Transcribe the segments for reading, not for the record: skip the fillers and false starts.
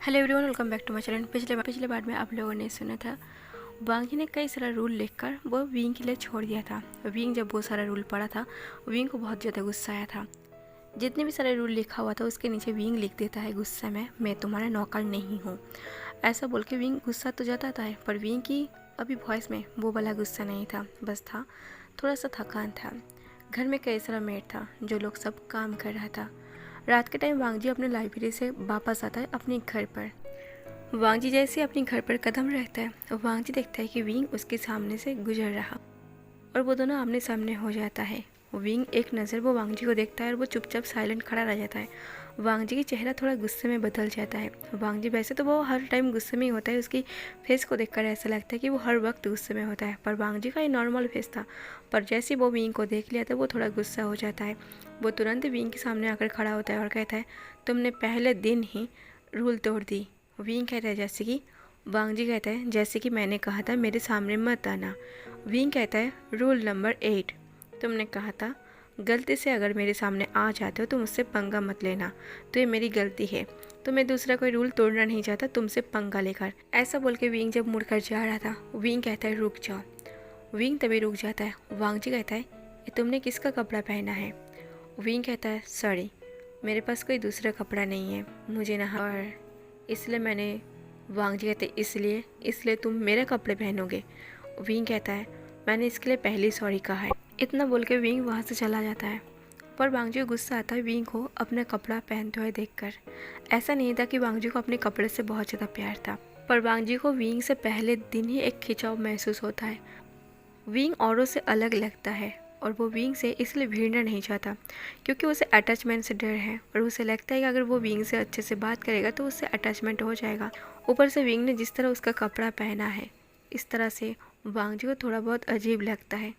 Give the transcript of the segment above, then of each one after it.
Hello everyone, welcome back to my channel. पिछले बार में आप लोगों ने सुना था वांगी ने कई सारा रूल लिखकर वो विंग के लिए छोड़ दिया था। विंग जब वो सारा रूल पढ़ा था, विंग को बहुत ज़्यादा गुस्सा आया था। जितने भी सारे रूल लिखा हुआ था उसके नीचे विंग लिख देता है गुस्से में, मैं तुम्हारा नौकर नहीं हूँ। ऐसा बोल के विंग गुस्सा तो जताता है, पर विंग की अभी वॉइस में वो वाला गुस्सा नहीं था, बस था थोड़ा सा थकान था। घर में कई सारा मेड था जो लोग सब काम कर रहा था। रात के टाइम वांगजी अपने लाइब्रेरी से वापस आता है अपने घर पर। वांगजी जैसे अपने घर पर कदम रखता है, वांगजी देखता है कि विंग उसके सामने से गुजर रहा और वो दोनों आमने सामने हो जाता है। विंग एक नज़र वो वांगजी को देखता है और वो चुपचाप साइलेंट खड़ा रह जाता है। वांगजी की चेहरा थोड़ा गुस्से में बदल जाता है। वांगजी वैसे तो वो हर टाइम गुस्से में ही होता है, उसकी फेस को देखकर ऐसा लगता है कि वो हर वक्त गुस्से में होता है, पर वांगजी का ये नॉर्मल फेस था। पर जैसे वो विंग को देख लिया तो वो थोड़ा गुस्सा हो जाता है। वो तुरंत विंग के सामने आकर खड़ा होता है और कहता है, तुमने पहले दिन ही रूल तोड़ दी। विंग कहता है जैसे कि, वांगजी कहता है जैसे कि मैंने कहा था मेरे सामने मत आना। विंग कहता है रूल नंबर 8, तुमने कहा था गलती से अगर मेरे सामने आ जाते हो तो मुझसे पंगा मत लेना, तो ये मेरी गलती है, तो मैं दूसरा कोई रूल तोड़ना नहीं चाहता तुमसे पंगा लेकर। ऐसा बोल के विंग जब मुड़कर जा रहा था, विंग कहता है रुक जाओ। विंग तभी रुक जाता है। वांगजी कहता है ये तुमने किसका कपड़ा पहना है? विंग कहता है सॉरी, मेरे पास कोई दूसरा कपड़ा नहीं है, मुझे नहा और इसलिए मैंने। वांगजी कहते इसलिए तुम मेरे कपड़े पहनोगे? विंग कहता है मैंने इसके लिए पहले ही सॉरी कहा है। इतना बोल के विंग वहाँ से चला जाता है। पर वांगजी को गुस्सा आता है विंग को अपना कपड़ा पहनते हुए देखकर। ऐसा नहीं था कि वांगजी को अपने कपड़े से बहुत ज़्यादा प्यार था, पर वांगजी को विंग से पहले दिन ही एक खिंचाव महसूस होता है। विंग औरों से अलग लगता है और वो विंग से इसलिए भिड़ना नहीं चाहता क्योंकि उसे अटैचमेंट से डर है और उसे लगता है कि अगर वो विंग से अच्छे से बात करेगा तो उससे अटैचमेंट हो जाएगा। ऊपर से विंग ने जिस तरह उसका कपड़ा पहना है, इस तरह से वांगजी को थोड़ा बहुत अजीब लगता है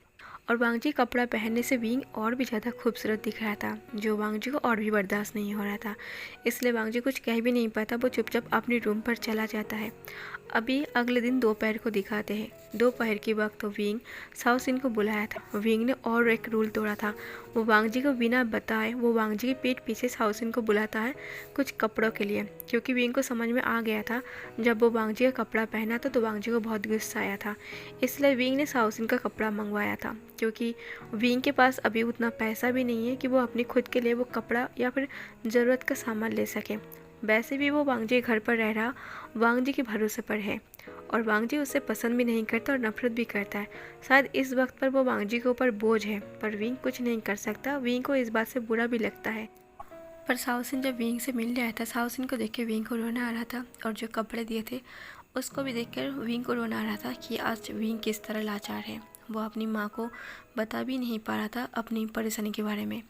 और वांगजी कपड़ा पहनने से विंग और भी ज़्यादा खूबसूरत दिख रहा था, जो वांगजी को और भी बर्दाश्त नहीं हो रहा था। इसलिए वांगजी कुछ कह भी नहीं पाता, वो चुपचाप अपने रूम पर चला जाता है। अभी अगले दिन दोपहर को दिखाते हैं। दोपहर के वक्त विंग साउसिन को बुलाया था। विंग ने और एक रूल तोड़ा था। वो वांगजी को बिना बताए वो वांगजी के पीठ पीछे साउसिन को बुलाता है कुछ कपड़ों के लिए, क्योंकि विंग को समझ में आ गया था जब वो वांगजी का कपड़ा पहना था तो वांगजी को बहुत गुस्सा आया था। इसलिए विंग ने साउसिन का कपड़ा मंगवाया था, क्योंकि विंग के पास अभी उतना पैसा भी नहीं है कि वो अपनी खुद के लिए वो कपड़ा या फिर ज़रूरत का सामान ले सके। वैसे भी वो वांगजी घर पर रह रहा वांगजी के भरोसे पर है और वांगजी उसे पसंद भी नहीं करता और नफरत भी करता है। शायद इस वक्त पर वो वांगजी के ऊपर बोझ है, पर विंग कुछ नहीं कर सकता। विंग को इस बात से बुरा भी लगता है। पर साउसिन जब विंग से मिलने आया था, साउसिन को देख के विंग को रोना आ रहा था और जो कपड़े दिए थे उसको भी देखकर विंग को रोना आ रहा था कि आज विंग किस तरह लाचार है। वो अपनी माँ को बता भी नहीं पा रहा था अपनी परेशानी के बारे में।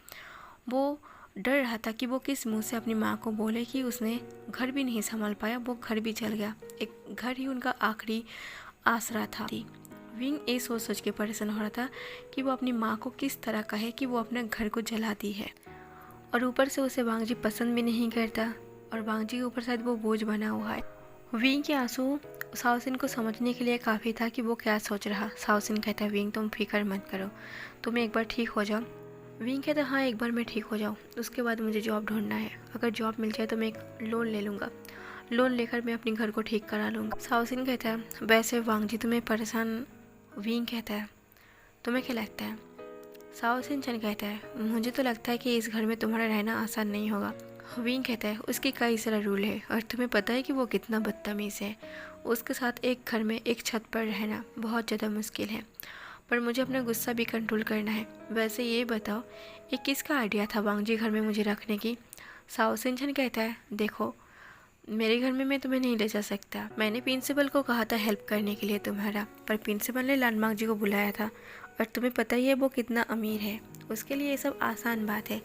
वो डर रहा था कि वो किस मुंह से अपनी माँ को बोले कि उसने घर भी नहीं संभाल पाया, वो घर भी जल गया। एक घर ही उनका आखिरी आसरा था। विंग ये सोच सोच के परेशान हो रहा था कि वो अपनी माँ को किस तरह कहे कि वो अपने घर को जला दी है, और ऊपर से उसे वांगजी पसंद भी नहीं करता और वांगजी के ऊपर शायद वो बोझ बना हुआ है। विंग के आंसू साउसिन को समझने के लिए काफ़ी था कि वो क्या सोच रहा। साउसिन कहता है विंग तुम फिक्र मत करो, तुम एक बार ठीक हो जाओ। विंग कहता है हाँ एक बार मैं ठीक हो जाऊँ, उसके बाद मुझे जॉब ढूंढना है। अगर जॉब मिल जाए तो मैं एक लोन ले लूँगा, लोन लेकर मैं अपने घर को ठीक करा लूँगा। साउसिन कहता है वैसे वांगजी तुम्हें परेशान। विंग कहता है तुम्हें क्या लगता है? साउसिन चन कहता है मुझे तो लगता है कि इस घर में तुम्हारा रहना आसान नहीं होगा। विंग कहता है उसके कई सारा रूल है और तुम्हें पता है कि वो कितना बदतमीज़ है। उसके साथ एक घर में एक छत पर रहना बहुत ज़्यादा मुश्किल है, पर मुझे अपना गुस्सा भी कंट्रोल करना है। वैसे ये बताओ ये किसका आइडिया था वांगजी घर में मुझे रखने की? साउसिन चन कहता है देखो मेरे घर में मैं तुम्हें नहीं ले जा सकता, मैंने प्रिंसिपल को कहा था हेल्प करने के लिए तुम्हारा, पर प्रिंसिपल ने लानमांग जी को बुलाया था और तुम्हें पता ही है वो कितना अमीर है, उसके लिए ये सब आसान बात है।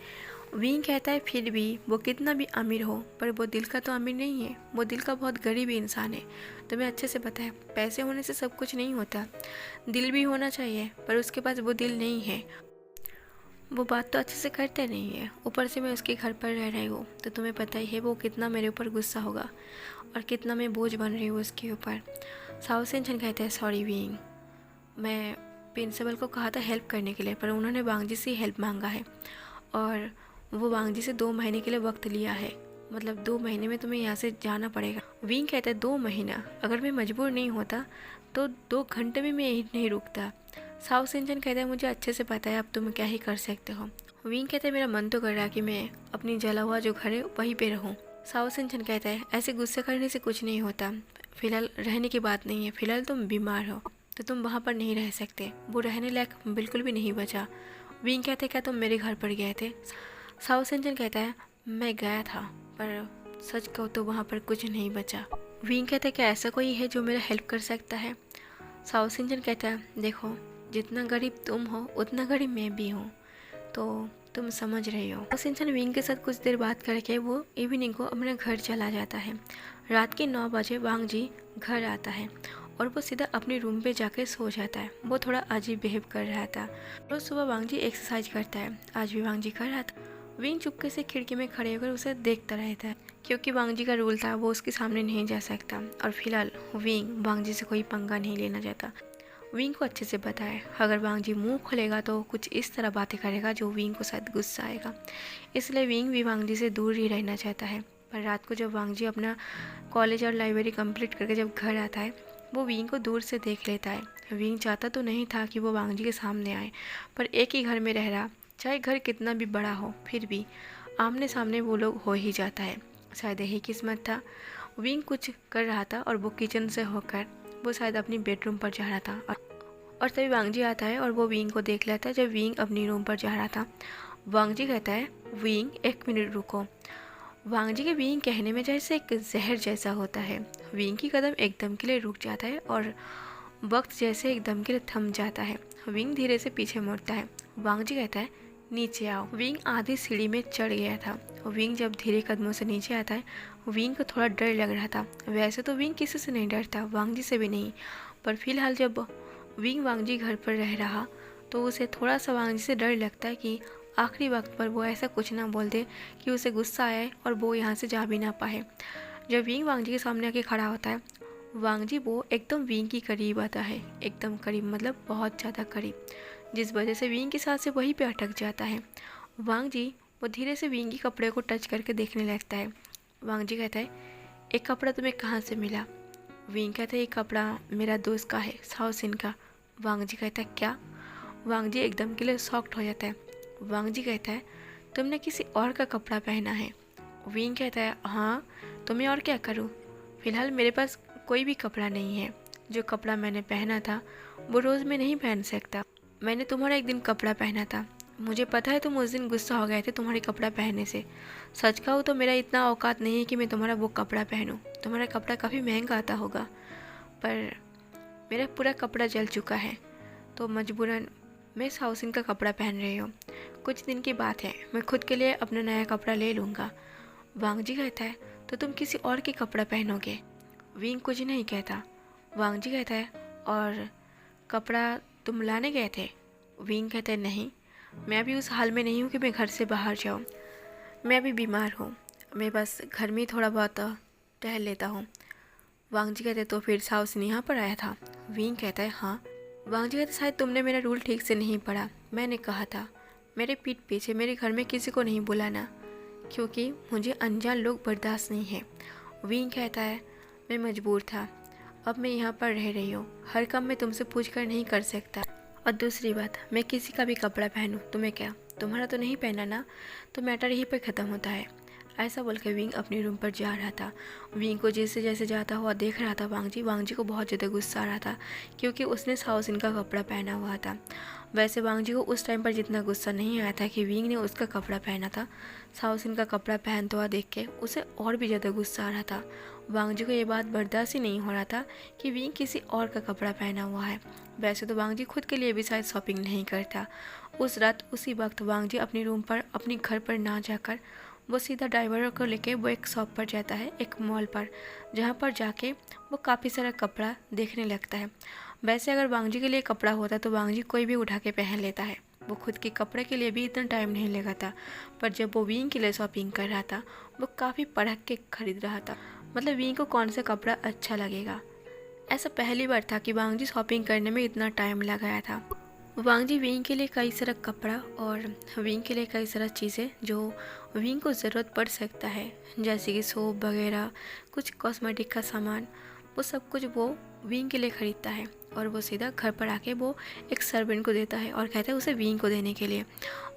विंग कहता है फिर भी वो कितना भी अमीर हो पर वो दिल का तो अमीर नहीं है, वो दिल का बहुत गरीब इंसान है। तुम्हें अच्छे से पता है पैसे होने से सब कुछ नहीं होता, दिल भी होना चाहिए, पर उसके पास वो दिल नहीं है। वो बात तो अच्छे से करते नहीं है, ऊपर से मैं उसके घर पर रह रही हूँ तो तुम्हें पता ही है वो कितना मेरे ऊपर गुस्सा होगा और कितना मैं बोझ बन रही हूँ उसके ऊपर। साउसिन चन कहते हैं सॉरी विंग, मैं प्रिंसिपल को कहा था हेल्प करने के लिए पर उन्होंने वांगजी से हेल्प मांगा है और वो वांगजी से 2 महीने के लिए वक्त लिया है। मतलब 2 महीने में तुम्हें यहाँ से जाना पड़ेगा। विंग कहता है 2 महीना? अगर मैं मजबूर नहीं होता तो 2 घंटे में मैं यहीं नहीं रुकता। साओ शिनचैन कहता है मुझे अच्छे से पता है अब तुम क्या ही कर सकते हो। विंग कहता है मेरा मन तो कर रहा है कि मैं अपनी जला हुआ जो घर है वहीं पे रहूँ। साओ शिनचैन कहता है ऐसे गुस्से करने से कुछ नहीं होता, फिलहाल रहने की बात नहीं है, फिलहाल तुम बीमार हो तो तुम वहाँ पर नहीं रह सकते, वो रहने लायक बिल्कुल भी नहीं बचा। विंग कहते क्या तुम मेरे घर पर गए थे? साओ शिनचैन कहता है मैं गया था पर सच कहूँ तो वहाँ पर कुछ नहीं बचा। विंग कहता है क्या ऐसा कोई है जो मेरा हेल्प कर सकता है? साओ शिनचैन कहता है देखो जितना गरीब तुम हो उतना गरीब मैं भी हूँ, तो तुम समझ रही हो। साओ शिनचैन विंग के साथ कुछ देर बात करके वो इवनिंग को अपने घर चला जाता है। रात के 9 बजे वांग जी घर आता है और वो सीधा अपने रूम पे जाके सो जाता है। वो थोड़ा अजीब बिहेव कर रहा था। रोज सुबह वांग जी एक्सरसाइज करता है, आज भी वांग जी कर रहा था। विंग चुपके से खिड़की में खड़े होकर उसे देखता रहता है क्योंकि वांग जी का रूल था वो उसके सामने नहीं जा सकता और फिलहाल विंग वांग जी से कोई पंगा नहीं लेना चाहता। विंग को अच्छे से पता है अगर वांग जी मुंह खोलेगा तो कुछ इस तरह बातें करेगा जो विंग को शायद गुस्सा आएगा, इसलिए विंग भी वांग जी से दूर ही रहना चाहता है। पर रात को जब वांग जी अपना कॉलेज और लाइब्रेरी कंप्लीट करके जब घर आता है वो विंग को दूर से देख लेता है। विंग चाहता तो नहीं था कि वो वांग जी के सामने आए, पर एक ही घर में रह रहा, चाहे घर कितना भी बड़ा हो फिर भी आमने सामने वो लोग हो ही जाता है। शायद यही किस्मत था। विंग कुछ कर रहा था और वो किचन से होकर वो शायद अपनी बेडरूम पर जा रहा था और तभी वांग जी आता है और वो विंग को देख लेता है जब विंग अपनी रूम पर जा रहा था। वांग जी कहता है विंग 1 मिनट रुको। वांग जी के विंग कहने में जैसे एक जहर जैसा होता है। विंग की कदम एकदम के लिए रुक जाता है और वक्त जैसे एकदम के लिए थम जाता है। विंग धीरे से पीछे मुड़ता है। वांग जी कहता है नीचे आओ। विंग आधी सीढ़ी में चढ़ गया था। विंग जब धीरे कदमों से नीचे आता है विंग को थोड़ा डर लग रहा था। वैसे तो विंग किसी से नहीं डरता, वांग जी से भी नहीं, पर फिलहाल जब विंग वांग जी घर पर रह रहा तो उसे थोड़ा सा वांग जी से डर लगता है कि आखिरी वक्त पर वो ऐसा कुछ ना बोल दे कि उसे गुस्सा आए और वो यहाँ से जा भी ना पाए। जब विंग वांग जी के सामने आके खड़ा होता है वांग जी वो एकदम विंग के करीब आता है, एकदम करीब मतलब बहुत ज़्यादा करीब, जिस वजह से विंग की सांसें वहीं पे अटक जाता है। वांग जी वो धीरे से विंग के कपड़े को टच करके देखने लगता है। वांग जी कहता है एक कपड़ा तुम्हें कहाँ से मिला? विंग कहता है ये कपड़ा मेरा दोस्त का है, साओ शिन का। वांग जी कहता है क्या? वांग जी एकदम के लिए शॉक्ड हो जाता है। वांग जी कहता है तुमने किसी और का कपड़ा पहना है? विंग कहता है हाँ, तो मैं और क्या करूँ, फिलहाल मेरे पास कोई भी कपड़ा नहीं है। जो कपड़ा मैंने पहना था वो रोज़ मैं नहीं पहन सकता। मैंने तुम्हारा एक दिन कपड़ा पहना था, मुझे पता है तुम उस दिन गुस्सा हो गए थे तुम्हारे कपड़ा पहनने से। सच कहूँ तो मेरा इतना औकात नहीं है कि मैं तुम्हारा वो कपड़ा पहनूँ। तुम्हारा कपड़ा काफ़ी महंगा आता होगा, पर मेरा पूरा कपड़ा जल चुका है तो मजबूरन मैं साओ शिन का कपड़ा पहन रही हूँ। कुछ दिन की बात है, मैं खुद के लिए अपना नया कपड़ा ले लूँगा। वांग जी कहता है तो तुम किसी और के कपड़ा पहनोगे? विंग कुछ नहीं कहता। वांग जी कहता है और कपड़ा तुम लाने गए थे? विंग कहता है नहीं, मैं अभी उस हाल में नहीं हूँ कि मैं घर से बाहर जाऊँ, मैं अभी बीमार हूँ, मैं बस घर में थोड़ा बहुत टहल लेता हूँ। वांग जी कहते हैं तो फिर साओ शिन यहाँ पर आया था? विंग कहता है हाँ। वांग जी कहते शायद तुमने मेरा रूल ठीक से नहीं पढ़ा, मैंने कहा था मेरे पीठ पीछे मेरे घर में किसी को नहीं बुलाना क्योंकि मुझे अनजान लोग बर्दाश्त नहीं है। विंग कहता है मैं मजबूर था, अब मैं यहाँ पर रह रही हूँ, हर काम मैं तुमसे पूछ कर नहीं कर सकता। और दूसरी बात, मैं किसी का भी कपड़ा पहनूँ तुम्हें क्या, तुम्हारा तो नहीं पहना ना, तो मैटर यहीं पर ख़त्म होता है। ऐसा बोलकर विंग अपने रूम पर जा रहा था। विंग को जैसे जैसे जाता हुआ देख रहा था वांग जी को बहुत ज़्यादा गुस्सा आ रहा था क्योंकि उसने साओ शिन का कपड़ा पहना हुआ था। वैसे वांग जी को उस टाइम पर जितना गुस्सा नहीं आया था कि विंग ने उसका कपड़ा पहना था, साओ शिन का कपड़ा पहनता हुआ देख के उसे और भी ज़्यादा गुस्सा आ रहा था। वांग जी को ये बात बर्दाश्त ही नहीं हो रहा था कि विंग किसी और का कपड़ा पहना हुआ है। वैसे तो वांग जी खुद के लिए भी शायद शॉपिंग नहीं करता। उस रात उसी वक्त वांग जी अपने रूम पर अपने घर पर ना जाकर वो सीधा ड्राइवर को लेके वो एक शॉप पर जाता है, एक मॉल पर, जहाँ पर जाके वो काफ़ी सारा कपड़ा देखने लगता है। वैसे अगर वांग जी के लिए कपड़ा होता तो वांग जी कोई भी उठा के पहन लेता है, वो खुद के कपड़े के लिए भी इतना टाइम नहीं लगा था। पर जब वो विंग के लिए शॉपिंग कर रहा था वो काफ़ी पढ़क के खरीद रहा था, मतलब विंग को कौन सा कपड़ा अच्छा लगेगा। ऐसा पहली बार था कि वांग जी शॉपिंग करने में इतना टाइम लगाया था। वांग जी विंग के लिए कई सारा कपड़ा और विंग के लिए कई सारा चीज़ें जो विंग को ज़रूरत पड़ सकता है, जैसे कि सोप वगैरह, कुछ कॉस्मेटिक का सामान, वो सब कुछ वो विंग के लिए ख़रीदता है। और वो सीधा घर पर आके वो एक सर्वेंट को देता है और कहता है उसे विंग को देने के लिए।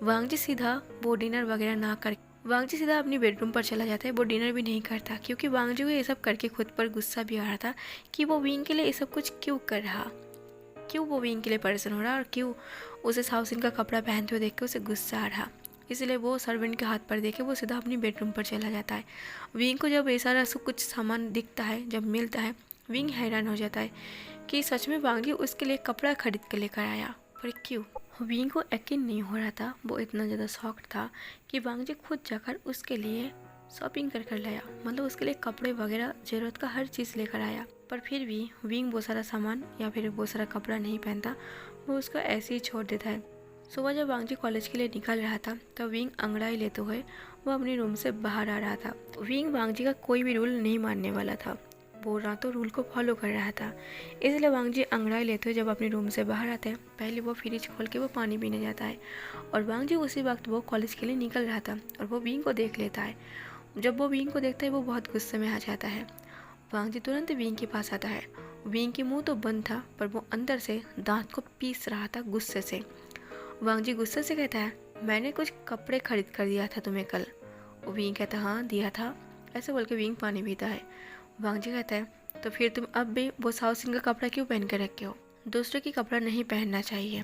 वांग जी सीधा वो डिनर वगैरह ना कर वांग जी सीधा अपनी बेडरूम पर चला जाता है। वो डिनर भी नहीं करता, क्योंकि वांग जी को ये सब करके खुद पर गुस्सा भी आ रहा था कि वो विंग के लिए ये सब कुछ क्यों कर रहा, क्यों वो विंग के लिए परेशान हो रहा और क्यों उसे साउसिन का कपड़ा पहनते हुए देख के उसे गुस्सा आ रहा। इसलिए वो सर्वेंट के हाथ पर देके वो सीधा अपनी बेडरूम पर चला जाता है। विंग को जब ये सारा सब कुछ सामान दिखता है, जब मिलता है, विंग हैरान हो जाता है कि सच में वांग जी उसके लिए कपड़ा खरीद कर लेकर आया, पर क्यों। विंग को यकीन नहीं हो रहा था, वो इतना ज़्यादा शॉक्ड था कि वांग जी खुद जाकर उसके लिए शॉपिंग कर लाया, मतलब उसके लिए कपड़े वगैरह ज़रूरत का हर चीज़ लेकर आया। पर फिर भी विंग वो सारा सामान या फिर वो सारा कपड़ा नहीं पहनता, वो उसको ऐसे ही छोड़ देता है। सुबह जब वांग जी कॉलेज के लिए निकल रहा था तब विंग अंगड़ाई लेते हुए वो अपने रूम से बाहर आ रहा था। विंग वांग जी का कोई भी रूल नहीं मानने वाला था, वो ना तो रूल को फॉलो कर रहा था। इसलिए वांग जी अंगड़ाई लेते हुए जब अपने रूम से बाहर आते हैं, पहले वो फ्रिज खोल के वो पानी पीने जाता है। और वांग जी उसी वक्त वो कॉलेज के लिए निकल रहा था और वो विंग को देख लेता है। जब वो विंग को देखता है वो बहुत गुस्से में आ जाता है। वांग जी तुरंत विंग के पास आता है। विंग की मुंह तो बंद था, पर वो अंदर से दांत को पीस रहा था गुस्से से। वांग जी गुस्से से कहता है, मैंने कुछ कपड़े खरीद कर दिया था तुम्हें कल। विंग कहता है, हाँ दिया था। ऐसे बोल के विंग पानी पीता है। वांग जी कहता है, तो फिर तुम अब भी वो साउथ सिंह का कपड़ा क्यों पहन कर रखे हो, दूसरे की कपड़ा नहीं पहनना चाहिए।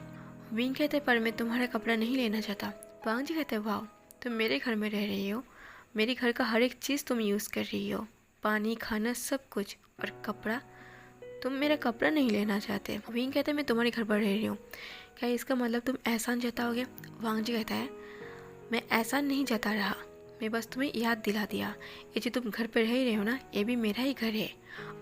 विंग कहते हैं, पर मैं तुम्हारा कपड़ा नहीं लेना चाहता। वांग जी कहते हैं, वाह, तुम मेरे घर में रह रही हो, मेरे घर का हर एक चीज़ तुम यूज़ कर रही हो, पानी खाना सब कुछ, और कपड़ा तुम मेरा कपड़ा नहीं लेना चाहते। विंग कहते हैं, मैं तुम्हारे घर पर रह रही हूँ, क्या इसका मतलब तुम एहसान जताओगे। वांग जी कहता है, मैं एहसान नहीं जता रहा, मैं बस तुम्हें याद दिला दिया, ये जो तुम घर पर रह रहे हो ना, ये भी मेरा ही घर है,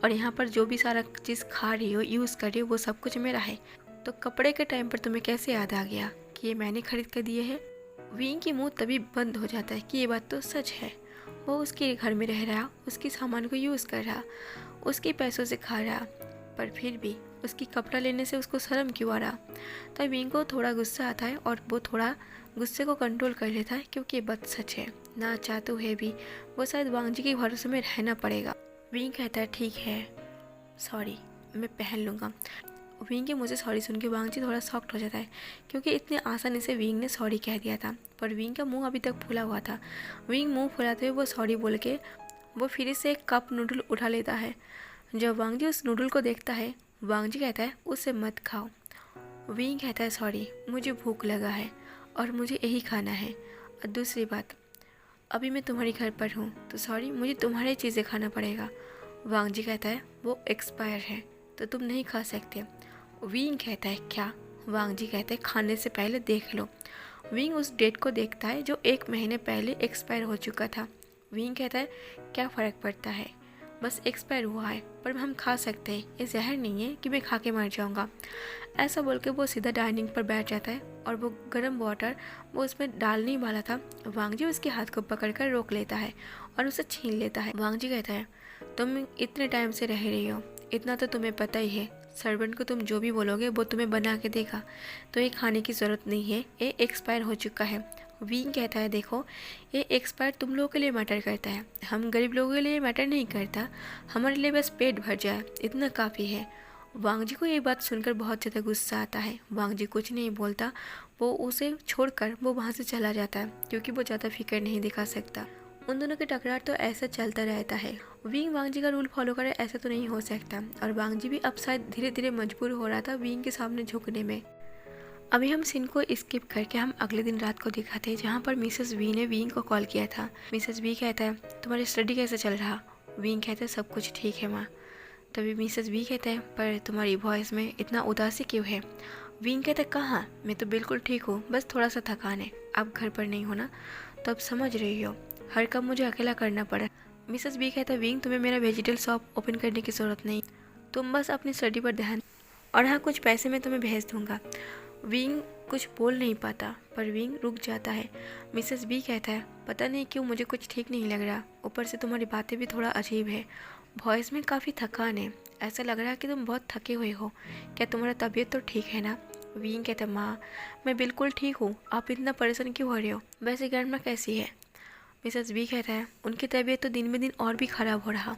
और यहाँ पर जो भी सारा चीज़ खा रही हो, यूज़ कर रही हो, वो सब कुछ मेरा है। तो कपड़े के टाइम पर तुम्हें कैसे याद आ गया कि ये मैंने खरीद कर दिए है। विंग की मुंह तभी बंद हो जाता है कि ये बात तो सच है। वो उसके घर में रह रहा, उसके सामान को यूज़ कर रहा, उसके पैसों से खा रहा, पर फिर भी उसकी कपड़ा लेने से उसको शर्म क्यों आ रहा। तब विंग को थोड़ा गुस्सा आता है और वो थोड़ा गुस्से को कंट्रोल कर लेता है, क्योंकि ये बात सच है, ना चाहते हुए भी वो शायद वांग जी के भरोसे में रहना पड़ेगा। विंग कहता है, ठीक है सॉरी, मैं पहन लूँगा। विंग के मुझे सॉरी सुन के वांग जी थोड़ा सॉफ्ट हो जाता है, क्योंकि इतने आसानी से विंग ने सॉरी कह दिया था। पर विंग का मुंह अभी तक फूला हुआ था। विंग मुंह फुलाते हुए वो सॉरी बोल के वो फिर से एक कप नूडल उठा लेता है। जब वांग जी उस नूडल को देखता है, वांग जी कहता है, उसे मत खाओ। विंग कहता है, सॉरी मुझे भूख लगा है और मुझे यही खाना है, और दूसरी बात अभी मैं तुम्हारे घर पर हूँ, तो सॉरी मुझे तुम्हारी चीज़ें खाना पड़ेगा। वांग जी कहता है, वो एक्सपायर है तो तुम नहीं खा सकते। विंग कहता है, क्या। वांग जी कहते हैं, खाने से पहले देख लो। विंग उस डेट को देखता है जो 1 महीने पहले एक्सपायर हो चुका था। विंग कहता है, क्या फ़र्क पड़ता है, बस एक्सपायर हुआ है, पर हम खा सकते हैं, ये जहर नहीं है कि मैं खा के मर जाऊँगा। ऐसा बोल के वो सीधा डाइनिंग पर बैठ जाता है और वो गर्म वाटर वो उसमें डालने वाला था। वांग जी उसके हाथ को पकड़कर रोक लेता है और उसे छीन लेता है। वांग जी कहता है, तुम इतने टाइम से रह रही हो, इतना तो तुम्हें पता ही है, सर्वेंट को तुम जो भी बोलोगे वो तुम्हें बना के देगा, तो ये खाने की ज़रूरत नहीं है, ये एक्सपायर हो चुका है। विंग कहता है, देखो ये एक्सपायर तुम लोगों के लिए मैटर करता है, हम गरीब लोगों के लिए मैटर नहीं करता, हमारे लिए बस पेट भर जाए इतना काफ़ी है। वांग जी को ये बात सुनकर बहुत ज़्यादा गुस्सा आता है। वांग जी कुछ नहीं बोलता, वो उसे छोड़कर वो वहाँ से चला जाता है, क्योंकि वो ज़्यादा फिक्र नहीं दिखा सकता। उन दोनों के टकरार तो ऐसा चलता रहता है। विंग वांग जी का रूल फॉलो करे ऐसा तो नहीं हो सकता, और वांग जी भी अब शायद धीरे धीरे मजबूर हो रहा था विंग के सामने झुकने में। अभी हम सीन को स्किप करके हम अगले दिन रात को दिखाते हैं, जहाँ पर मिसेस वी ने विंग को कॉल किया था। मिसेस वी कहता है, तुम्हारी स्टडी कैसे चल रहा। विंग कहता है, सब कुछ ठीक है माँ। तभी मिसेस वी कहते हैं, पर तुम्हारी वॉइस में इतना उदासी क्यों है। विंग कहते हैं, कहाँ, मैं तो बिल्कुल ठीक हूँ, बस थोड़ा सा थकान है, आप घर पर नहीं हो ना, तो अब समझ रही हो, हर काम मुझे अकेला करना पड़ा। मिसेस बी कहता है, विंग तुम्हें मेरा वेजिटेबल शॉप ओपन करने की ज़रूरत नहीं, तुम बस अपनी स्टडी पर ध्यान, और हाँ कुछ पैसे मैं तुम्हें भेज दूँगा। विंग कुछ बोल नहीं पाता, पर विंग रुक जाता है। मिसेस बी कहता है, पता नहीं क्यों मुझे कुछ ठीक नहीं लग रहा, ऊपर से तुम्हारी बातें भी थोड़ा अजीब है, वॉइस में काफ़ी थकान है, ऐसा लग रहा है कि तुम बहुत थके हुए हो, क्या तुम्हारा तबीयत तो ठीक है ना। विंग कहता है माँ मैं बिल्कुल ठीक हूँ, आप इतना परेशान क्यों हो रहे हो? वैसे ग्रैंडमा कैसी है? मिसेस वी कहता है उनकी तबीयत तो दिन ब दिन और भी ख़राब हो रहा।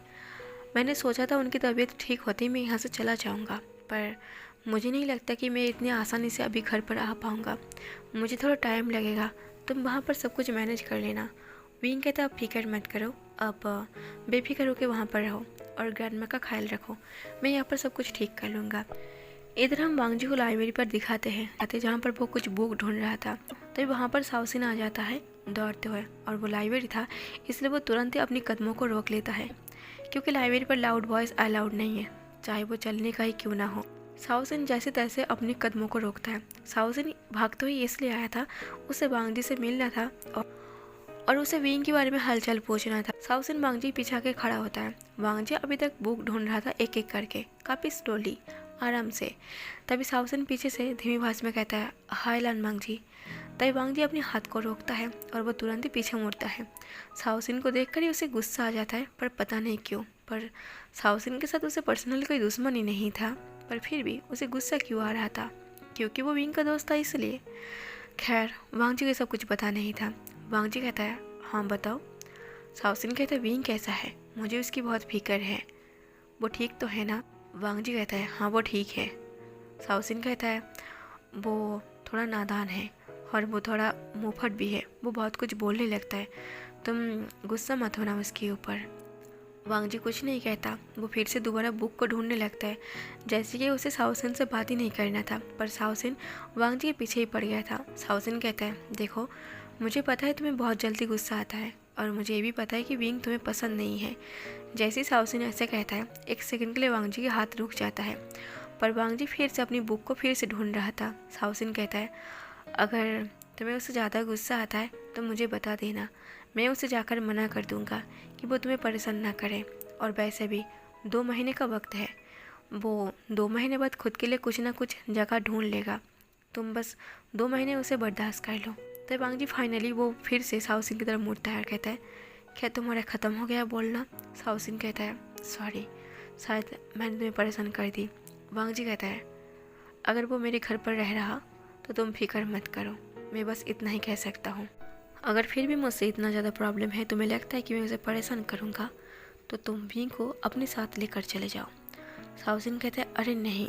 मैंने सोचा था उनकी तबीयत ठीक होते ही मैं यहाँ से चला जाऊँगा, पर मुझे नहीं लगता कि मैं इतनी आसानी से अभी घर पर आ पाऊँगा। मुझे थोड़ा टाइम लगेगा, तुम वहाँ पर सब कुछ मैनेज कर लेना। विंग कहता आप फिक्र मत करो, अब बेफिक्र होकर वहाँ पर रहो और ग्रैंडमा का ख्याल रखो, मैं यहाँ पर सब कुछ ठीक कर लूँगा। इधर हम वांगजी को लाइब्रेरी पर दिखाते हैं जहाँ पर वो कुछ बुक ढूंढ रहा था। तो वहाँ पर साउसिन आ जाता है दौड़ते हुए, और वो लाइब्रेरी था इसलिए वो तुरंत ही अपनी कदमों को रोक लेता है, क्योंकि लाइब्रेरी पर लाउड वॉइस अलाउड नहीं है, चाहे वो चलने का ही क्यों ना हो। साउसिन जैसे तैसे अपने कदमों को रोकता है। साउसिन भागते हुए इसलिए आया था, उसे वांगजी से मिलना था और उसे विंग के बारे में हालचाल पूछना था। साउसिन वांगजी पीछा के खड़ा होता है। वांगजी अभी तक बुक ढूंढ रहा था एक एक करके, काफ़ी स्लोली, आराम से। तभी साउसिन पीछे से धीमी भाषा में कहता है हाय लान वांगजी। तभी वांगजी अपने हाथ को रोकता है और वो तुरंत ही पीछे मुड़ता है। साउसिन को देखकर ही उसे गुस्सा आ जाता है, पर पता नहीं क्यों। पर साउसिन के साथ उसे पर्सनली कोई दुश्मनी नहीं था, पर फिर भी उसे गुस्सा क्यों आ रहा था? क्योंकि वो विंग का दोस्त था इसलिए। खैर वांगजी को सब कुछ पता नहीं था। वांगजी कहता है हाँ बताओ। साउसिन कहता है विंग कैसा है? मुझे उसकी बहुत फिक्र है, वो ठीक तो है ना? वांगजी कहता है हाँ वो ठीक है। साउसिन कहता है वो थोड़ा नादान है और वो थोड़ा मुंहफट भी है, वो बहुत कुछ बोलने लगता है, तुम गुस्सा मत होना उसके ऊपर। वांगजी कुछ नहीं कहता, वो फिर से दोबारा बुक को ढूंढने लगता है, जैसे कि उसे साउसिन से बात ही नहीं करना था। पर साउसिन वांगजी के पीछे ही पड़ गया था। साउसिन कहता है देखो मुझे पता है तुम्हें बहुत जल्दी गुस्सा आता है, और मुझे ये भी पता है कि विंग तुम्हें पसंद नहीं है। जैसे ही साउसिन ऐसे कहता है, एक सेकंड के लिए वांगजी के हाथ रुक जाता है, पर वांगजी फिर से अपनी बुक को फिर से ढूंढ रहा था। साउसिन कहता है अगर तुम्हें उससे ज़्यादा गुस्सा आता है तो मुझे बता देना, मैं उसे जाकर मना कर दूंगा कि वो तुम्हें परेशान ना करे। और वैसे भी 2 महीने का वक्त है, वो 2 महीने बाद खुद के लिए कुछ ना कुछ जगह ढूंढ लेगा, तुम बस 2 महीने उसे बर्दाश्त कर लो। तब वांगजी फाइनली वो फिर से साउसिन की तरफ मुड़ता है और कहता है क्या तुम्हारा ख़त्म हो गया बोलना? साउसिन कहता है सॉरी, शायद मैंने तुम्हें परेशान कर दी। वांगजी कहता है अगर वो मेरे घर पर रह रहा तो तुम फिक्र मत करो, मैं बस इतना ही कह सकता हूँ। अगर फिर भी मुझसे इतना ज़्यादा प्रॉब्लम है, तुम्हें लगता है कि मैं उसे परेशान करूँगा, तो तुम विंग को अपने साथ लेकर चले जाओ। साउसिन कहता है अरे नहीं,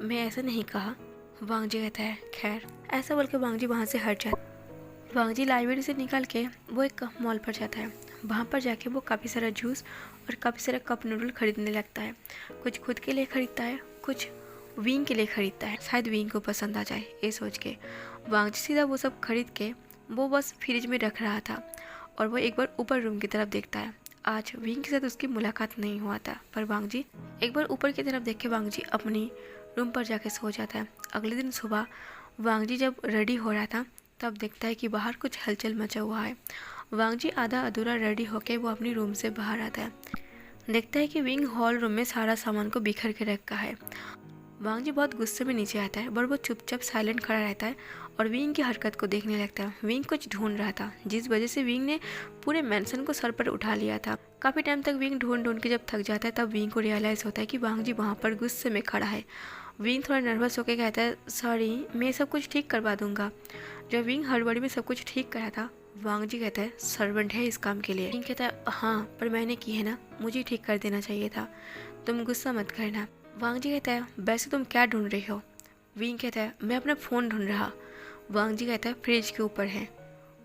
मैं ऐसा नहीं कहा। वांगजी कहता है खैर। ऐसा बोल के वांगजी वहाँ से हट जाता है। वांगजी लाइब्रेरी से निकल के वो एक मॉल पर जाता है। वहाँ पर जाके वो काफ़ी सारा जूस और काफ़ी सारा कप नूडल खरीदने लगता है। कुछ खुद के लिए खरीदता है, कुछ विंग के लिए खरीदता है, शायद विंग को पसंद आ जाए ये सोच के। वांगजी सीधा वो सब खरीद के वो बस फ्रिज में रख रहा था, और वो एक बार ऊपर रूम की तरफ देखता है। आज विंग के साथ उसकी मुलाकात नहीं हुआ था, पर वांगजी एक बार ऊपर की तरफ देख के वांगजी अपनी रूम पर जाके सो जाता है। अगले दिन सुबह वांगजी जब रेडी हो रहा था तब देखता है कि बाहर कुछ हलचल मचा हुआ है। वांगजी आधा अधूरा रेडी होकर वो अपनी रूम से बाहर आता है। देखता है कि विंग हॉल रूम में सारा सामान को बिखर के रखा है। वांगजी बहुत गुस्से में नीचे आता है, पर वो चुपचाप साइलेंट खड़ा रहता है और विंग की हरकत को देखने लगता है। विंग कुछ ढूंढ रहा था, जिस वजह से विंग ने पूरे मैंसन को सर पर उठा लिया था। काफ़ी टाइम तक विंग ढूंढ ढूंढ के जब थक जाता है तब विंग को रियलाइज़ होता है कि वांगजी वहाँ पर गुस्से में खड़ा है। विंग थोड़ा नर्वस होकर कहता है सॉरी, मैं सब कुछ ठीक करवा दूंगा। जब विंग हड़बड़ी में सब कुछ ठीक करा था, वांगजी कहता है सर्वेंट है इस काम के लिए। विंग कहता है हाँ, पर मैंने की है ना, मुझे ठीक कर देना चाहिए था, तुम गुस्सा मत करना। वांगजी कहता है वैसे तुम क्या ढूंढ रही हो? विंग कहता है मैं अपना फ़ोन ढूंढ रहा। वांगजी कहता है फ्रिज के ऊपर है।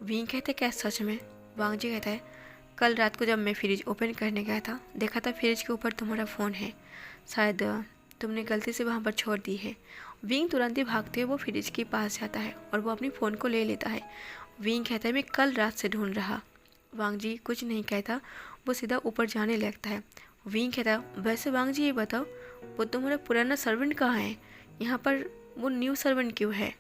विंग कहता है क्या सच में? वांगजी कहता है कल रात को जब मैं फ्रिज ओपन करने गया था, देखा था फ्रिज के ऊपर तुम्हारा फ़ोन है, शायद तुमने गलती से वहाँ पर छोड़ दी है। विंग तुरंत ही भागते हुए वो फ्रिज के पास जाता है और वो अपनी फ़ोन को ले लेता है। विंग कहता है मैं कल रात से ढूंढ रहा। वांगजी कुछ नहीं कहता, वो सीधा ऊपर जाने लगता है। विंग कहता है वैसे वांगजी ये बताओ, वो तुम्हारा पुराना सर्वेंट कहाँ है? यहाँ पर वो न्यू सर्वेंट क्यों है?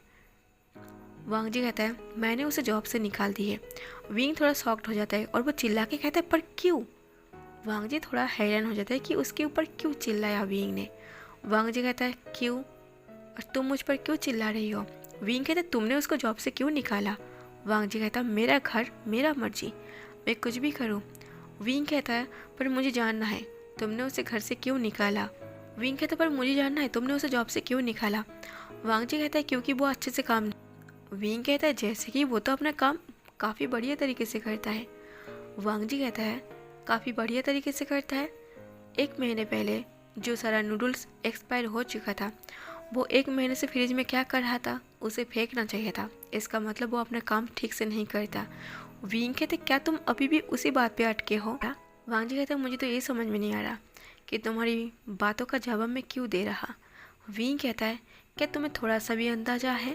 वांगजी कहता है मैंने उसे जॉब से निकाल दी है। विंग थोड़ा शॉक्ड हो जाता है और वो चिल्ला के कहता है पर क्यों? वांगजी थोड़ा हैरान हो जाता है कि उसके ऊपर क्यों चिल्लाया विंग ने। वांगजी कहता है क्यों? और तुम मुझ पर क्यों चिल्ला रही हो? विंग कहता है तुमने उसको जॉब से क्यों निकाला? वांगजी कहता है मेरा घर मेरा मर्जी, मैं कुछ भी करूँ। विंग कहता है पर मुझे जानना है तुमने उसे घर से क्यों निकाला? विंग कहता पर मुझे जानना है तुमने उसे जॉब से क्यों निकाला। वांग जी कहता है क्योंकि वो अच्छे से काम। विंग कहता है जैसे कि वो तो अपना काम काफ़ी बढ़िया तरीके से करता है। वांग जी कहता है काफ़ी बढ़िया तरीके से करता है। 1 महीने पहले जो सारा नूडल्स एक्सपायर हो चुका था वो 1 महीने से फ्रिज में क्या कर रहा था, उसे फेंकना चाहिए था। इसका मतलब वो अपना काम ठीक से नहीं करता। विंग कहते क्या तुम अभी भी उसी बात पे अटके हो। वांग जी कहते मुझे तो ये समझ में नहीं आ रहा कि तुम्हारी बातों का जवाब मैं क्यों दे रहा। विंग कहता है क्या तुम्हें थोड़ा सा भी अंदाजा है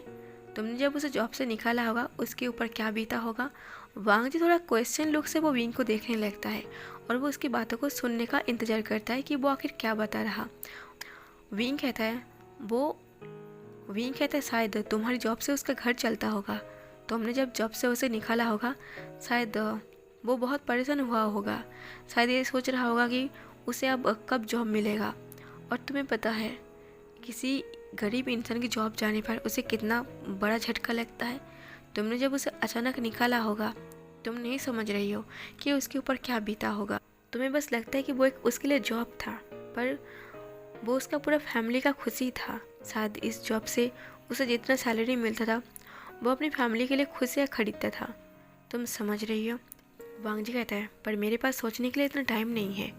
तुमने जब उसे जॉब से निकाला होगा उसके ऊपर क्या बीता होगा। वांग जी थोड़ा क्वेश्चन लुक से वो विंग को देखने लगता है और वो उसकी बातों को सुनने का इंतजार करता है कि वो आखिर क्या बता रहा। विंग कहता है शायद तुम्हारी जॉब से उसका घर चलता होगा। तुमने जब जॉब से उसे निकाला होगा शायद वो बहुत परेशान हुआ होगा। शायद ये सोच रहा होगा कि उसे अब कब जॉब मिलेगा। और तुम्हें पता है किसी गरीब इंसान की जॉब जाने पर उसे कितना बड़ा झटका लगता है। तुमने जब उसे अचानक निकाला होगा तुम नहीं समझ रही हो कि उसके ऊपर क्या बीता होगा। तुम्हें बस लगता है कि वो एक उसके लिए जॉब था पर वो उसका पूरा फैमिली का खुशी था। शायद इस जॉब से उसे जितना सैलरी मिलता था वो अपनी फैमिली के लिए खुशियाँ खरीदता था। तुम समझ रही हो। वांग जी कहता है पर मेरे पास सोचने के लिए इतना टाइम नहीं है।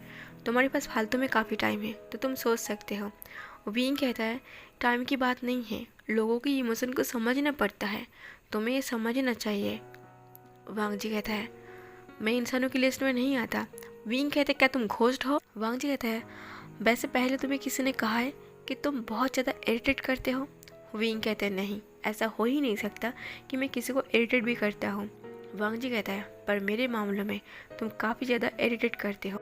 तुम्हारे पास फालतू में काफ़ी टाइम है तो तुम सोच सकते हो। विंग कहता है टाइम की बात नहीं है, लोगों की इमोशन को समझना पड़ता है, तुम्हें ये समझना चाहिए। वांग जी कहता है मैं इंसानों की लिस्ट में नहीं आता। विंग कहते क्या तुम घोस्ट हो। वांग जी कहता है वैसे पहले तुम्हें किसी ने कहा है कि तुम बहुत ज़्यादा इरिटेट करते हो। विंग कहते हैं नहीं, ऐसा हो ही नहीं सकता कि मैं किसी को इरिटेट भी करता हूँ। वांग जी कहता है पर मेरे मामलों में तुम काफ़ी ज़्यादा इरिटेट करते हो।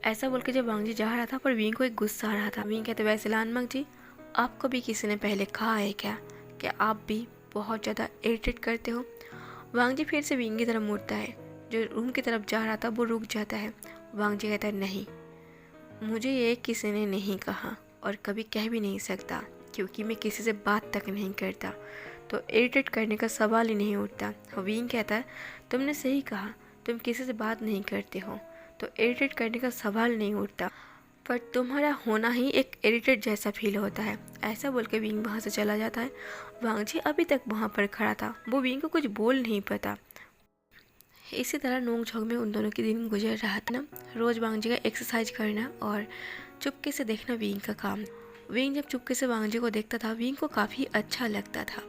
ऐसा बोल के जब वांग जी जा रहा था पर विंग को एक गुस्सा आ रहा था। विंग कहते वैसे लानमंग जी आपको भी किसी ने पहले कहा है क्या कि आप भी बहुत ज़्यादा इरिटेट करते हो। वांग जी फिर से विंग की तरफ मुड़ता है। जो रूम की तरफ जा रहा था वो रुक जाता है। वांग जी कहता है नहीं, मुझे ये किसी ने नहीं कहा और कभी कह भी नहीं सकता क्योंकि मैं किसी से बात तक नहीं करता, तो इरिटेट करने का सवाल ही नहीं उठता। विंग कहता है तुमने सही कहा, तुम किसी से बात नहीं करते हो तो इरिटेट करने का सवाल नहीं उठता, पर तुम्हारा होना ही एक इरिटेट जैसा फील होता है। ऐसा बोल के विंग वहाँ से चला जाता है। वांग जी अभी तक वहाँ पर खड़ा था, वो विंग को कुछ बोल नहीं पाता। इसी तरह नोक झोंक में उन दोनों के दिन गुजर रहा था ना। रोज़ वांग जी का एक्सरसाइज करना और चुपके से देखना विंग का काम। विंग जब चुपके से वांग जी को देखता था विंग को काफ़ी अच्छा लगता था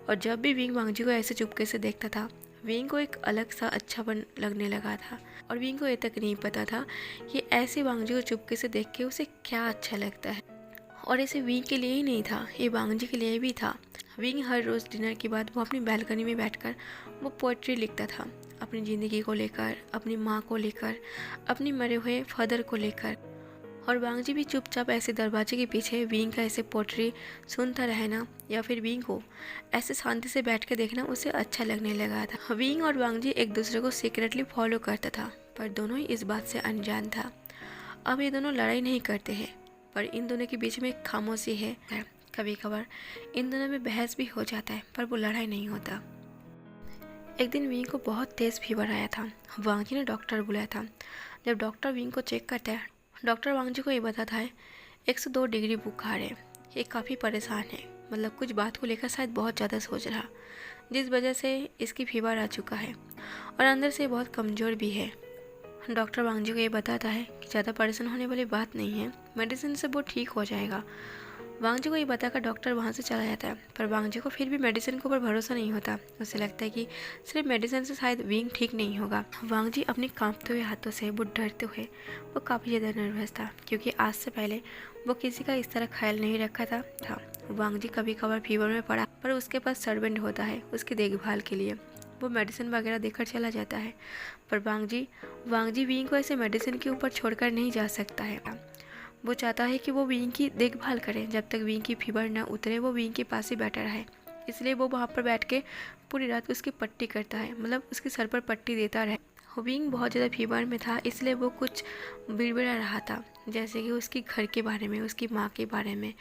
और जब भी विंग वांग जी को ऐसे चुपके से देखता था विंग को एक अलग सा अच्छापन लगने लगा था। और विंग को ये तक नहीं पता था कि ऐसे वांग जी को चुपके से देख के उसे क्या अच्छा लगता है। और ऐसे विंग के लिए ही नहीं था, ये वांग जी के लिए भी था। विंग हर रोज़ डिनर के बाद वो अपनी बैल्कनी में बैठकर वो पोइट्री लिखता था, अपनी ज़िंदगी को लेकर, अपनी माँ को लेकर, अपनी मरे हुए फादर को लेकर। और वांग जी भी चुपचाप ऐसे दरवाजे के पीछे विंग का ऐसे पोइट्री सुनता रहना या फिर विंग को ऐसे शांति से बैठ कर देखना उसे अच्छा लगने लगा था। विंग और वांग जी एक दूसरे को सीक्रेटली फॉलो करता था पर दोनों ही इस बात से अनजान था। अब ये दोनों लड़ाई नहीं करते हैं पर इन दोनों के बीच में एक खामोशी है। कभी कभार इन दोनों में बहस भी हो जाता है पर वो लड़ाई नहीं होता। एक दिन विंग को बहुत तेज़ फीवर आया था। वांग जी ने डॉक्टर बुलाया था। जब डॉक्टर विंग को चेक करता है डॉक्टर वांग जी को ये बताता है 102 डिग्री बुखार है, ये काफ़ी परेशान है, मतलब कुछ बात को लेकर शायद बहुत ज़्यादा सोच रहा, जिस वजह से इसकी फीवर आ चुका है और अंदर से बहुत कमज़ोर भी है। डॉक्टर वांग जी को ये बताता है कि ज़्यादा परेशान होने वाली बात नहीं है, मेडिसिन से वो ठीक हो जाएगा। वांग जी को ये बताकर डॉक्टर वहाँ से चला जाता है पर वांग जी को फिर भी मेडिसिन के ऊपर भरोसा नहीं होता। उसे लगता है कि सिर्फ मेडिसिन से शायद विंग ठीक नहीं होगा। वांग जी अपने कांपते हुए हाथों से वो डरते हुए वो काफ़ी ज़्यादा नर्वस था क्योंकि आज से पहले वो किसी का इस तरह ख्याल नहीं रखा था। वांग जी कभी कभार फीवर में पड़ा पर उसके पास सर्वेंट होता है उसकी देखभाल के लिए, वो मेडिसिन वगैरह देकर चला जाता है। पर वांग जी विंग को ऐसे मेडिसिन के ऊपर छोड़कर नहीं जा सकता है। वो चाहता है कि वो विंग की देखभाल करे, जब तक विंग की फीवर न उतरे वो विंग के पास ही बैठा रहे। इसलिए वो वहाँ पर बैठ के पूरी रात उसकी पट्टी करता है, मतलब उसके सर पर पट्टी देता रहे। विंग बहुत ज़्यादा फीवर में था इसलिए वो कुछ बिड़बिड़ा रहा था, जैसे कि उसके घर के बारे में, उसकी माँ के बारे में।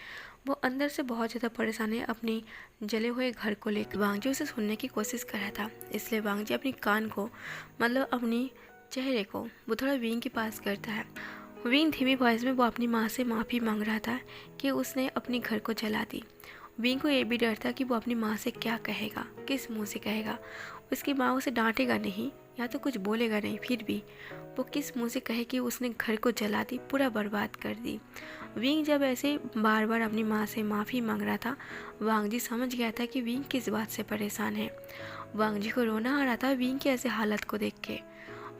वो अंदर से बहुत ज़्यादा परेशान है अपनी जले हुए घर को लेकर। वांग जी उसे सुनने की कोशिश कर रहा था, इसलिए वांग जी अपनी कान को, मतलब अपनी चेहरे को वो थोड़ा विंग के पास करता है। विंग धीमी वॉइस में वो अपनी माँ से माफ़ी मांग रहा था कि उसने अपनी घर को जला दी। विंग को ये भी डर था कि वो अपनी माँ से क्या कहेगा, किस मुंह से कहेगा। उसकी माँ उसे डांटेगा नहीं या तो कुछ बोलेगा नहीं, फिर भी वो किस मुंह से कहे कि उसने घर को जला दी, पूरा बर्बाद कर दी। विंग जब ऐसे बार बार अपनी माँ से माफ़ी मांग रहा था, वांग जी समझ गया था कि विंग किस बात से परेशान है। वांग जी को रोना आ रहा था विंग की ऐसे हालत को देख के।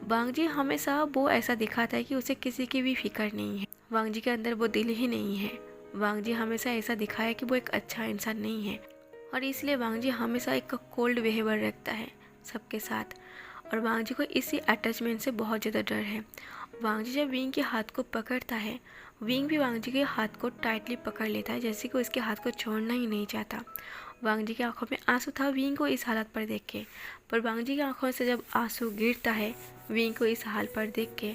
वांग जी हमेशा वो ऐसा दिखाता है कि उसे किसी की भी फिक्र नहीं है। वांग जी के अंदर वो दिल ही नहीं है। वांग जी हमेशा ऐसा दिखाया कि वो एक अच्छा इंसान नहीं है, और इसलिए वांग जी हमेशा एक कोल्ड बिहेवियर रखता है सबके साथ। और वांग जी को इसी अटैचमेंट से बहुत ज़्यादा डर है। वांग जी जब विंग के हाथ को पकड़ता है, विंग भी वांग जी के हाथ को टाइटली पकड़ लेता है, जैसे कि उसके हाथ को छोड़ना ही नहीं चाहता। वांग जी की आंखों में आंसू था विंग को इस हालत पर देख के, पर वांग जी की आंखों से जब आंसू गिरता है विंग को इस हाल पर देख के,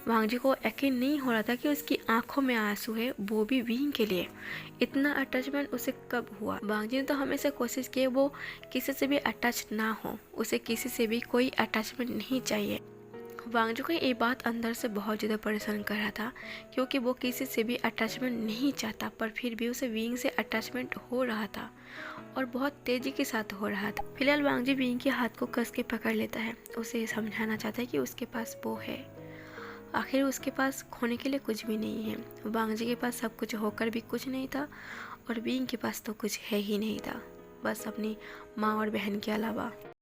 वांग जी को यकीन नहीं हो रहा था कि उसकी आंखों में आंसू है, वो भी विंग के लिए। इतना अटैचमेंट उसे कब हुआ। वांग जी ने तो हमेशा कोशिश की वो किसी से भी अटैच ना हो, उसे किसी से भी कोई अटैचमेंट नहीं चाहिए। वांग जी को ये बात अंदर से बहुत ज़्यादा परेशान कर रहा था, क्योंकि वो किसी से भी अटैचमेंट नहीं चाहता, पर फिर भी उसे विंग से अटैचमेंट हो रहा था, और बहुत तेज़ी के साथ हो रहा था। फिलहाल वांग जी विंग के हाथ को कस के पकड़ लेता है, उसे समझाना चाहता है कि उसके पास वो है। आखिर उसके पास खोने के लिए कुछ भी नहीं है। वांग जी के पास सब कुछ होकर भी कुछ नहीं था, और विंग के पास तो कुछ है ही नहीं था, बस अपनी माँ और बहन के अलावा।